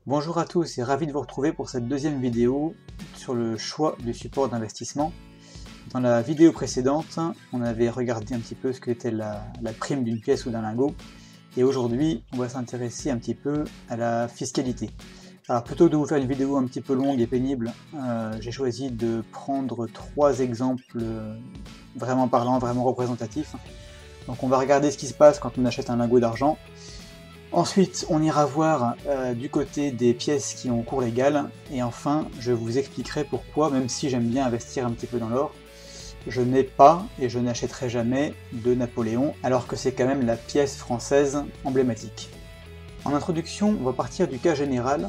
Bonjour à tous et ravi de vous retrouver pour cette deuxième vidéo sur le choix du support d'investissement. Dans la vidéo précédente, on avait regardé un petit peu ce qu'était la prime d'une pièce ou d'un lingot, et aujourd'hui on va s'intéresser un petit peu à la fiscalité. Alors plutôt que de vous faire une vidéo un petit peu longue et pénible, j'ai choisi de prendre trois exemples vraiment parlants, vraiment représentatifs. Donc on va regarder ce qui se passe quand on achète un lingot d'argent. Ensuite, on ira voir du côté des pièces qui ont cours légal, et enfin, je vous expliquerai pourquoi, même si j'aime bien investir un petit peu dans l'or, je n'ai pas et je n'achèterai jamais de Napoléon, alors que c'est quand même la pièce française emblématique. En introduction, on va partir du cas général.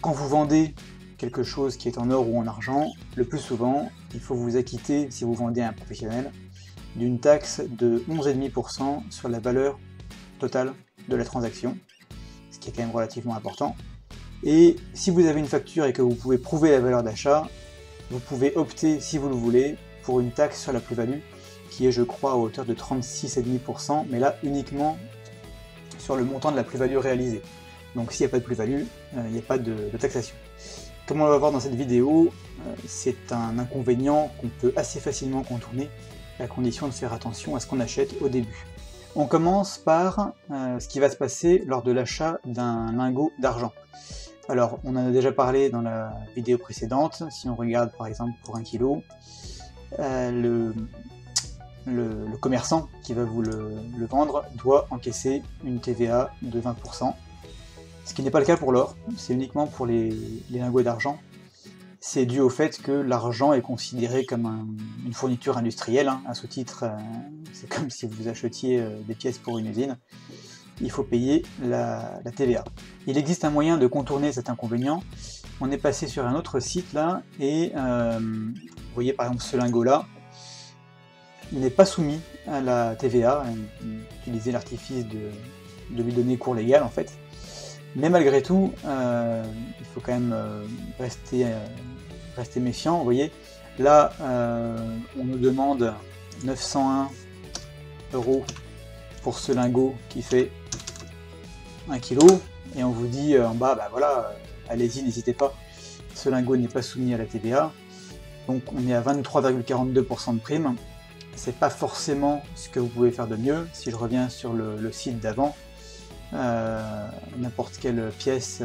Quand vous vendez quelque chose qui est en or ou en argent, le plus souvent, il faut vous acquitter, si vous vendez à un professionnel, d'une taxe de 11,5% sur la valeur totale de la transaction, ce qui est quand même relativement important. Et si vous avez une facture et que vous pouvez prouver la valeur d'achat, vous pouvez opter, si vous le voulez, pour une taxe sur la plus-value, qui est, je crois, à hauteur de 36,5%, mais là uniquement sur le montant de la plus-value réalisée. Donc s'il n'y a pas de plus-value, il n'y a pas de taxation. Comme on va voir dans cette vidéo, c'est un inconvénient qu'on peut assez facilement contourner, à condition de faire attention à ce qu'on achète au début. On commence par ce qui va se passer lors de l'achat d'un lingot d'argent. Alors, on en a déjà parlé dans la vidéo précédente. Si on regarde par exemple pour 1 kg, le commerçant qui va vous le vendre doit encaisser une TVA de 20%. Ce qui n'est pas le cas pour l'or, c'est uniquement pour les lingots d'argent. C'est dû au fait que l'argent est considéré comme une fourniture industrielle. À ce titre, c'est comme si vous achetiez des pièces pour une usine. Il faut payer la TVA. Il existe un moyen de contourner cet inconvénient. On est passé sur un autre site là, et vous voyez par exemple ce lingot-là, il n'est pas soumis à la TVA. Utiliser l'artifice de lui donner cours légal en fait. Mais malgré tout, il faut quand même rester méfiant. Vous voyez, là, on nous demande 901 € pour ce lingot qui fait 1 kg, et on vous dit en bas, bah voilà, allez-y, n'hésitez pas, ce lingot n'est pas soumis à la TVA, donc on est à 23,42% de prime. C'est pas forcément ce que vous pouvez faire de mieux. Si je reviens sur le site d'avant, n'importe quelle pièce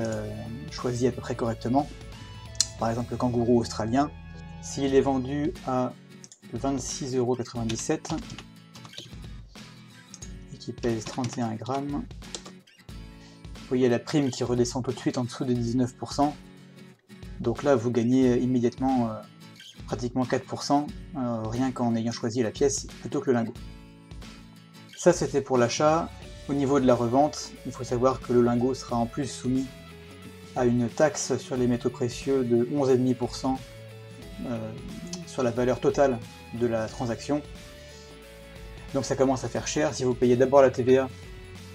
choisie à peu près correctement, par exemple le kangourou australien, s'il est vendu à 26,97 € et qui pèse 31 grammes, vous voyez la prime qui redescend tout de suite en dessous des 19%, donc là vous gagnez immédiatement pratiquement 4%, rien qu'en ayant choisi la pièce plutôt que le lingot. Ça c'était pour l'achat. Au niveau de la revente, il faut savoir que le lingot sera en plus soumis à une taxe sur les métaux précieux de 11,5% sur la valeur totale de la transaction. Donc ça commence à faire cher. Si vous payez d'abord la TVA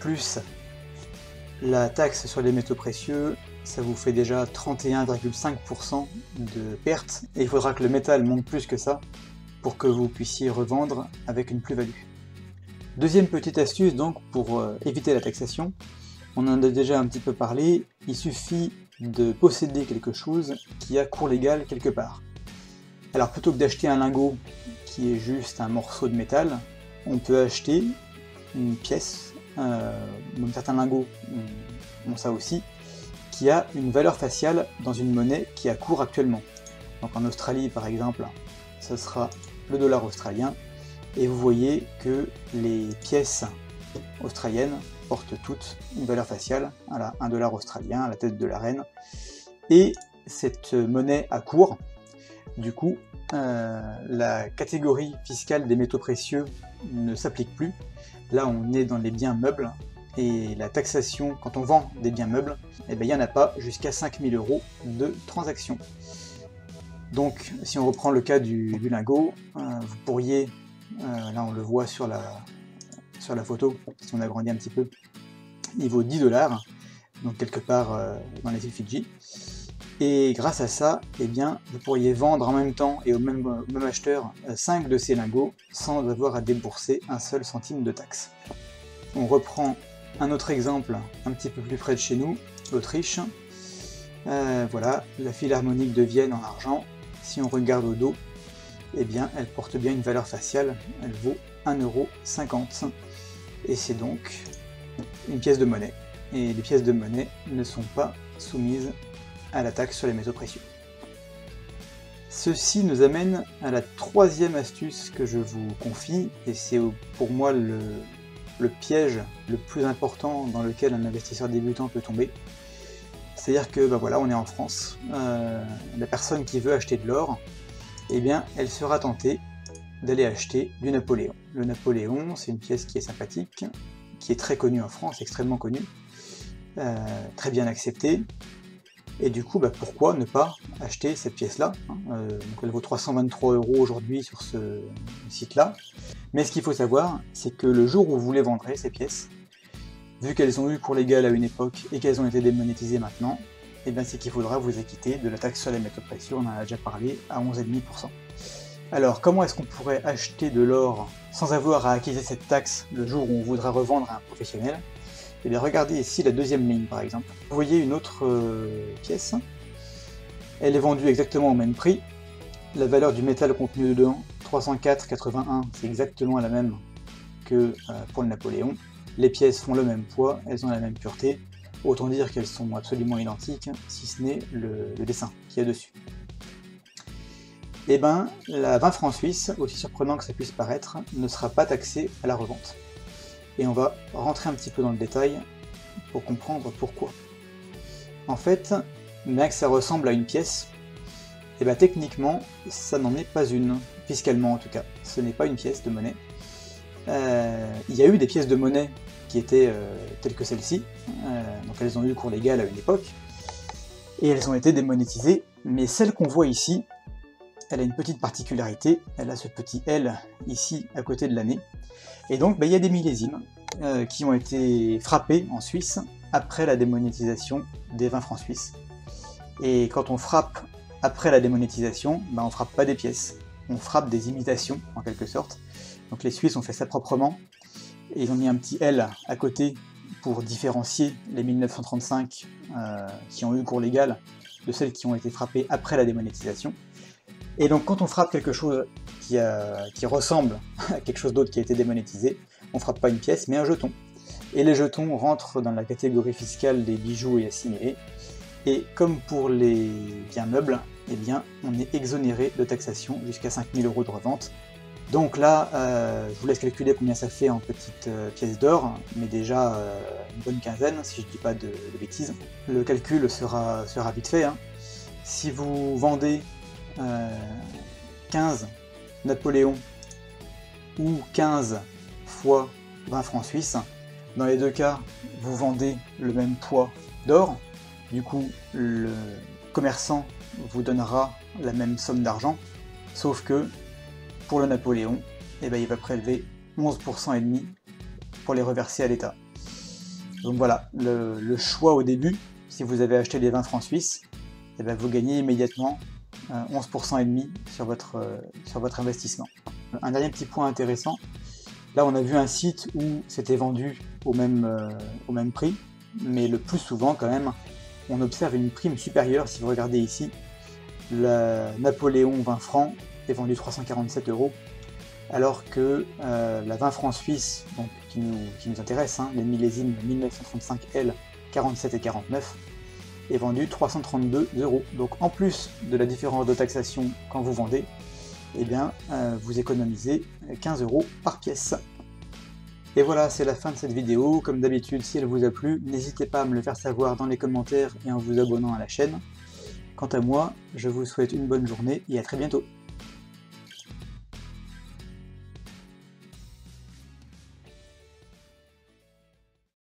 plus la taxe sur les métaux précieux, ça vous fait déjà 31,5% de perte, et il faudra que le métal monte plus que ça pour que vous puissiez revendre avec une plus-value. Deuxième petite astuce donc pour éviter la taxation, on en a déjà un petit peu parlé, il suffit de posséder quelque chose qui a cours légal quelque part. Alors plutôt que d'acheter un lingot qui est juste un morceau de métal, on peut acheter une pièce, même certains lingots ont ça aussi, qui a une valeur faciale dans une monnaie qui a cours actuellement. Donc en Australie par exemple, ce sera le dollar australien, et vous voyez que les pièces australiennes portent toutes une valeur faciale, voilà, 1 $ australien à la tête de la reine, et cette monnaie a cours. Du coup, la catégorie fiscale des métaux précieux ne s'applique plus. Là, on est dans les biens meubles, et la taxation, quand on vend des biens meubles, eh bien, il n'y en a pas jusqu'à 5 000 € de transaction. Donc, si on reprend le cas du lingot, vous pourriez, là on le voit sur la photo, si on agrandit un petit peu, il vaut 10 $, donc quelque part dans les îles Fidji. Et grâce à ça, eh bien, vous pourriez vendre en même temps et au même acheteur 5 de ces lingots sans avoir à débourser un seul centime de taxe. On reprend un autre exemple un petit peu plus près de chez nous, l'Autriche. Voilà, la Philharmonique de Vienne en argent. Si on regarde au dos, eh bien, elle porte bien une valeur faciale, elle vaut 1,50 €. Et c'est donc une pièce de monnaie. Et les pièces de monnaie ne sont pas soumises à la taxe sur les métaux précieux. Ceci nous amène à la troisième astuce que je vous confie, et c'est pour moi le piège le plus important dans lequel un investisseur débutant peut tomber. C'est-à-dire que voilà, on est en France, la personne qui veut acheter de l'or, eh bien, elle sera tentée d'aller acheter du Napoléon. Le Napoléon, c'est une pièce qui est sympathique, qui est très connue en France, extrêmement connue, très bien acceptée. Et du coup, pourquoi ne pas acheter cette pièce-là, hein, donc elle vaut 323 € aujourd'hui sur ce site-là. Mais ce qu'il faut savoir, c'est que le jour où vous les vendrez, ces pièces, vu qu'elles ont eu cours légal à une époque et qu'elles ont été démonétisées maintenant, eh bien c'est qu'il faudra vous acquitter de la taxe sur les métaux précieux, on en a déjà parlé, à 11,5%. Alors, comment est-ce qu'on pourrait acheter de l'or sans avoir à acquitter cette taxe le jour où on voudra revendre à un professionnel? Eh bien, regardez ici la deuxième ligne, par exemple. Vous voyez une autre pièce. Elle est vendue exactement au même prix. La valeur du métal contenu dedans, 304,81, c'est exactement la même que pour le Napoléon. Les pièces font le même poids, elles ont la même pureté. Autant dire qu'elles sont absolument identiques, si ce n'est le dessin qu'il y a dessus. Eh bien, la 20 francs suisses, aussi surprenant que ça puisse paraître, ne sera pas taxée à la revente. Et on va rentrer un petit peu dans le détail pour comprendre pourquoi. En fait, bien que ça ressemble à une pièce, et techniquement, ça n'en est pas une, fiscalement en tout cas. Ce n'est pas une pièce de monnaie. Il y a eu des pièces de monnaie qui étaient telles que celle-ci, donc elles ont eu cours légal à une époque, et elles ont été démonétisées, mais celle qu'on voit ici, elle a une petite particularité, elle a ce petit L ici à côté de l'année, et donc il y a des millésimes qui ont été frappés en Suisse après la démonétisation des 20 francs suisses. Et quand on frappe après la démonétisation, on frappe pas des pièces, on frappe des imitations en quelque sorte. Donc les Suisses ont fait ça proprement, et ils ont mis un petit L à côté pour différencier les 1935 qui ont eu cours légal de celles qui ont été frappées après la démonétisation. Et donc quand on frappe quelque chose qui ressemble à quelque chose d'autre qui a été démonétisé, on frappe pas une pièce mais un jeton. Et les jetons rentrent dans la catégorie fiscale des bijoux et assimilés. Et comme pour les biens meubles, eh bien on est exonéré de taxation jusqu'à 5 000 € de revente. Donc là, je vous laisse calculer combien ça fait en petites pièces d'or, mais déjà une bonne quinzaine, si je ne dis pas de bêtises. Le calcul sera vite fait, hein. Si vous vendez 15 Napoléon ou 15 fois 20 francs suisses, dans les deux cas, vous vendez le même poids d'or, du coup le commerçant vous donnera la même somme d'argent, sauf que pour le Napoléon, il va prélever 11,5% pour les reverser à l'État. Donc voilà, le choix au début, si vous avez acheté les 20 francs suisses, vous gagnez immédiatement 11,5% sur votre investissement. Un dernier petit point intéressant, là on a vu un site où c'était vendu au même prix, mais le plus souvent quand même, on observe une prime supérieure. Si vous regardez ici, la Napoléon 20 francs est vendue 347 €, alors que la 20 francs suisse, donc, qui nous intéresse, hein, les millésimes 1935L, 47 et 49, est vendue 332 €. Donc en plus de la différence de taxation quand vous vendez, eh bien, vous économisez 15 € par pièce. Et voilà, c'est la fin de cette vidéo. Comme d'habitude, si elle vous a plu, n'hésitez pas à me le faire savoir dans les commentaires et en vous abonnant à la chaîne. Quant à moi, je vous souhaite une bonne journée et à très bientôt.